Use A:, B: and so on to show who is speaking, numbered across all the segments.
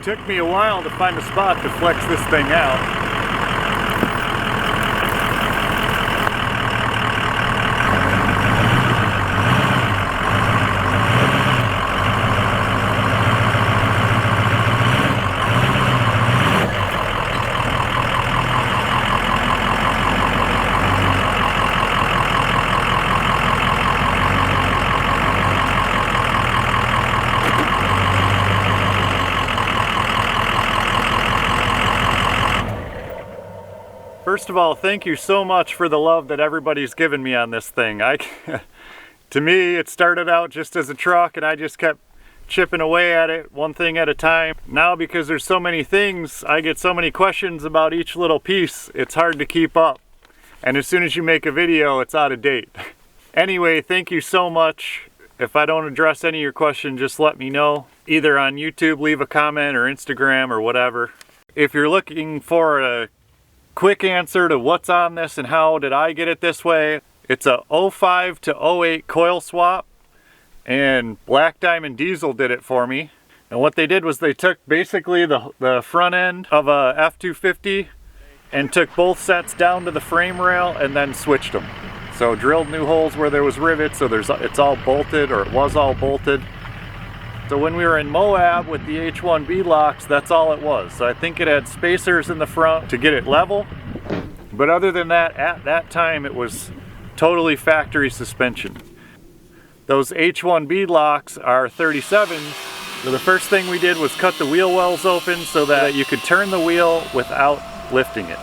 A: took me a while to find a spot to flex this thing out. First of all, thank you so much for the love that everybody's given me on this thing. To me, it started out just as a truck and I just kept chipping away at it one thing at a time. Now, because there's so many things, I get so many questions about each little piece, it's hard to keep up. And as soon as you make a video, it's out of date. Anyway, thank you so much. If I don't address any of your questions, just let me know. Either on YouTube, leave a comment, or Instagram, or whatever. If you're looking for a quick answer to what's on this and how did I get it this way, it's a 05 to 08 coil swap, and Black Diamond Diesel did it for me. And what they did was they took basically the front end of a F-250 and took both sets down to the frame rail and then switched them. So drilled new holes where there was rivets, so it's all bolted, or it was all bolted. So when we were in Moab with the H1B locks, that's all it was. So I think it had spacers in the front to get it level. But other than that, at that time, it was totally factory suspension. Those H1B locks are 37. So the first thing we did was cut the wheel wells open so that you could turn the wheel without lifting it.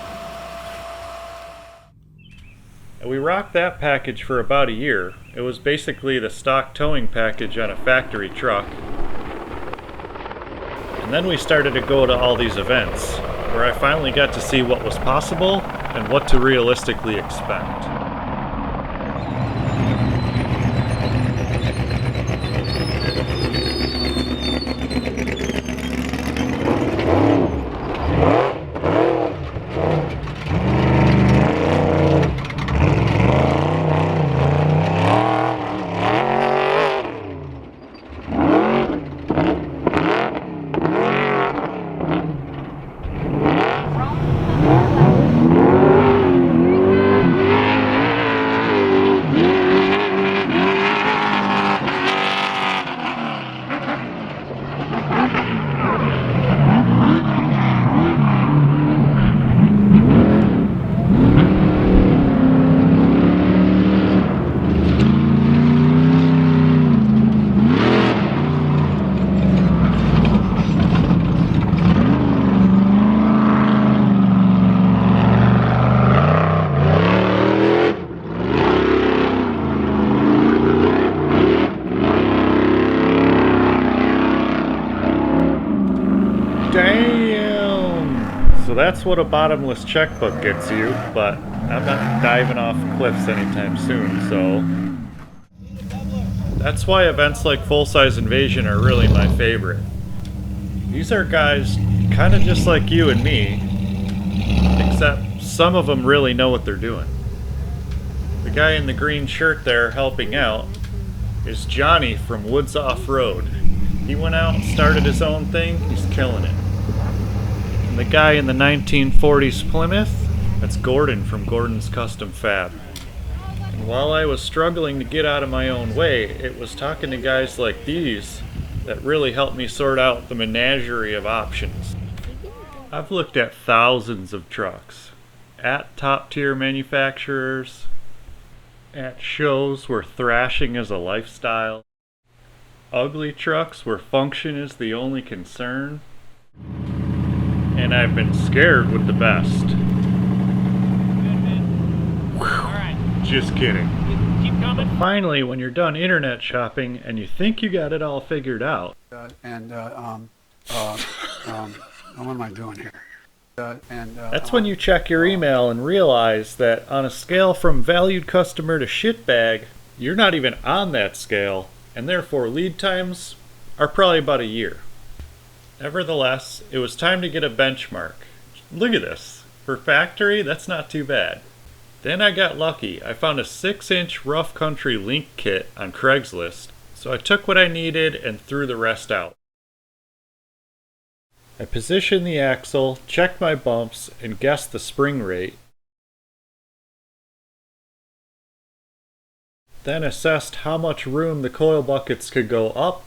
A: And we rocked that package for about a year. It was basically the stock towing package on a factory truck. And then we started to go to all these events, where I finally got to see what was possible and what to realistically expect. Damn! So that's what a bottomless checkbook gets you, but I'm not diving off cliffs anytime soon, so that's why events like Full Size Invasion are really my favorite. These are guys kind of just like you and me, except some of them really know what they're doing. The guy in the green shirt there helping out is Johnny from Woods Off-Road. He went out and started his own thing, he's killing it. And the guy in the 1940s Plymouth, that's Gordon from Gordon's Custom Fab. And while I was struggling to get out of my own way, it was talking to guys like these that really helped me sort out the menagerie of options. I've looked at thousands of trucks, at top tier manufacturers, at shows where thrashing is a lifestyle, ugly trucks where function is the only concern, and I've been scared with the best. Just kidding.
B: Keep coming.
A: But finally, when you're done internet shopping and you think you got it all figured out,
C: what am I doing here?
A: That's when you check your email and realize that on a scale from valued customer to shitbag, you're not even on that scale, and therefore lead times are probably about a year. Nevertheless, it was time to get a benchmark. Look at this. For factory, that's not too bad. Then I got lucky. I found a 6-inch rough country link kit on Craigslist, so I took what I needed and threw the rest out. I position the axle, check my bumps, and guess the spring rate. Then assessed how much room the coil buckets could go up.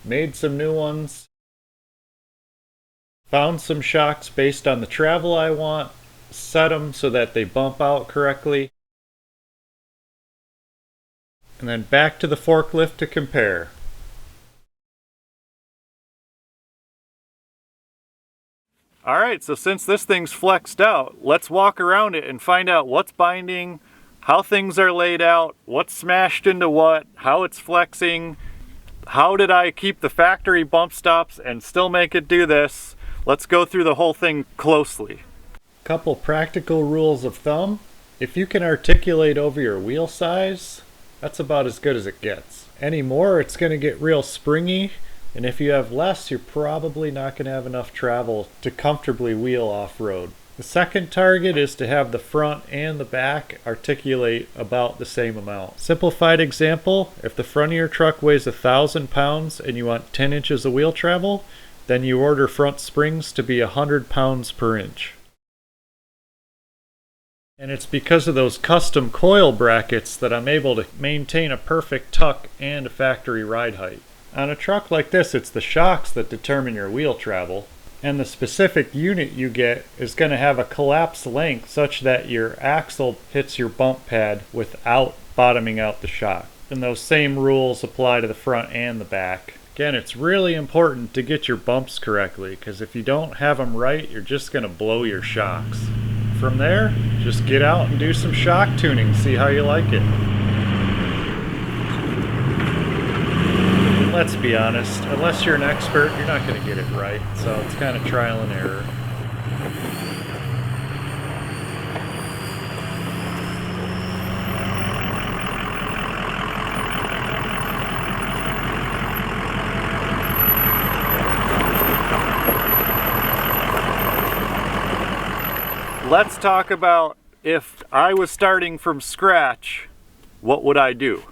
A: Made some new ones. Found some shocks based on the travel I want. Set them so that they bump out correctly. And then back to the forklift to compare. Alright, so since this thing's flexed out, let's walk around it and find out what's binding, how things are laid out, what's smashed into what, how it's flexing, how did I keep the factory bump stops and still make it do this. Let's go through the whole thing closely. Couple practical rules of thumb. If you can articulate over your wheel size, that's about as good as it gets. Any more, it's going to get real springy. And if you have less, you're probably not going to have enough travel to comfortably wheel off-road. The second target is to have the front and the back articulate about the same amount. Simplified example, if the front of your truck weighs 1,000 pounds and you want 10 inches of wheel travel, then you order front springs to be 100 pounds per inch. And it's because of those custom coil brackets that I'm able to maintain a perfect tuck and a factory ride height. On a truck like this, it's the shocks that determine your wheel travel, and the specific unit you get is going to have a collapsed length such that your axle hits your bump pad without bottoming out the shock. And those same rules apply to the front and the back. Again, it's really important to get your bumps correctly, because if you don't have them right, you're just going to blow your shocks. From there, just get out and do some shock tuning, see how you like it. Let's be honest, unless you're an expert, you're not going to get it right, so it's kind of trial and error. Let's talk about if I was starting from scratch, what would I do?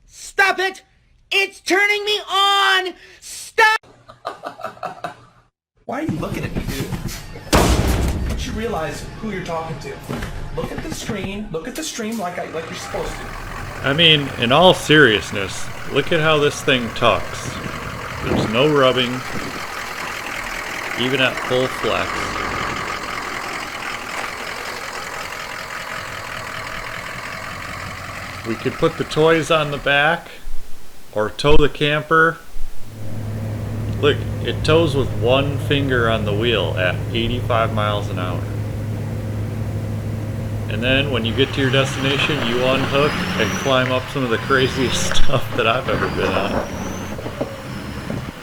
B: Stop it! It's turning me on! Stop!
D: Why are you looking at me, dude? Don't you realize who you're talking to? Look at the screen. Look at the stream like you're supposed to.
A: I mean, in all seriousness, look at how this thing tucks. There's no rubbing, even at full flex. We could put the toys on the back or tow the camper. Look, it tows with one finger on the wheel at 85 miles an hour. And then when you get to your destination, you unhook and climb up some of the craziest stuff that I've ever been on.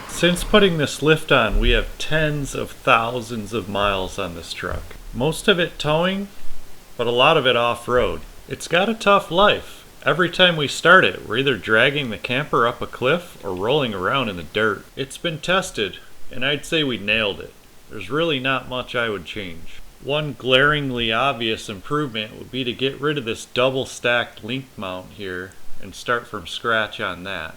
A: Since putting this lift on, we have tens of thousands of miles on this truck. Most of it towing, but a lot of it off-road. It's got a tough life. Every time we start it, we're either dragging the camper up a cliff or rolling around in the dirt. It's been tested, and I'd say we nailed it. There's really not much I would change. One glaringly obvious improvement would be to get rid of this double stacked link mount here and start from scratch on that.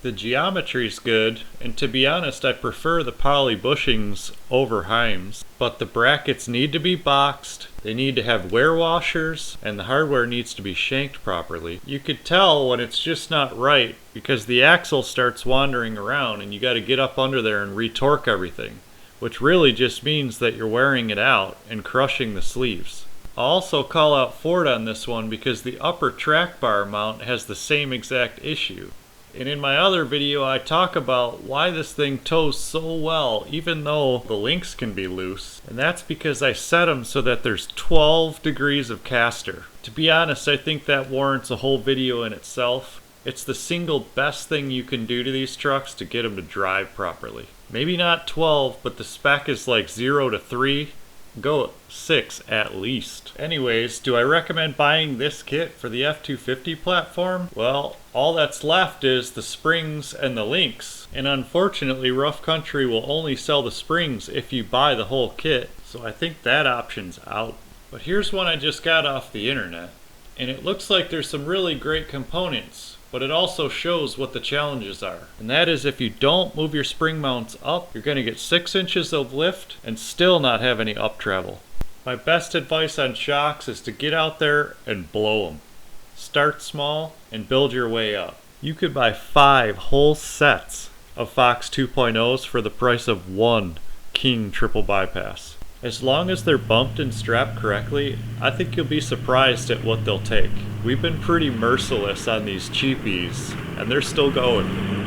A: The geometry's good, and to be honest, I prefer the poly bushings over Heims, but the brackets need to be boxed, they need to have wear washers, and the hardware needs to be shanked properly. You could tell when it's just not right because the axle starts wandering around and you got to get up under there and retorque everything, which really just means that you're wearing it out and crushing the sleeves. I'll also call out Ford on this one because the upper track bar mount has the same exact issue. And in my other video I talk about why this thing tows so well even though the links can be loose. And that's because I set them so that there's 12 degrees of caster. To be honest, I think that warrants a whole video in itself. It's the single best thing you can do to these trucks to get them to drive properly. Maybe not 12, but the spec is like 0 to 3. Go 6 at least. Anyways, do I recommend buying this kit for the F250 platform? Well, all that's left is the springs and the links. And unfortunately, Rough Country will only sell the springs if you buy the whole kit. So I think that option's out. But here's one I just got off the internet. And it looks like there's some really great components. but it also shows what the challenges are. And that is, if you don't move your spring mounts up, you're going to get 6 inches of lift and still not have any up travel. My best advice on shocks is to get out there and blow them. Start small and build your way up. You could buy 5 whole sets of Fox 2.0s for the price of 1 King triple bypass. As long as they're bumped and strapped correctly, I think you'll be surprised at what they'll take. We've been pretty merciless on these cheapies, and they're still going.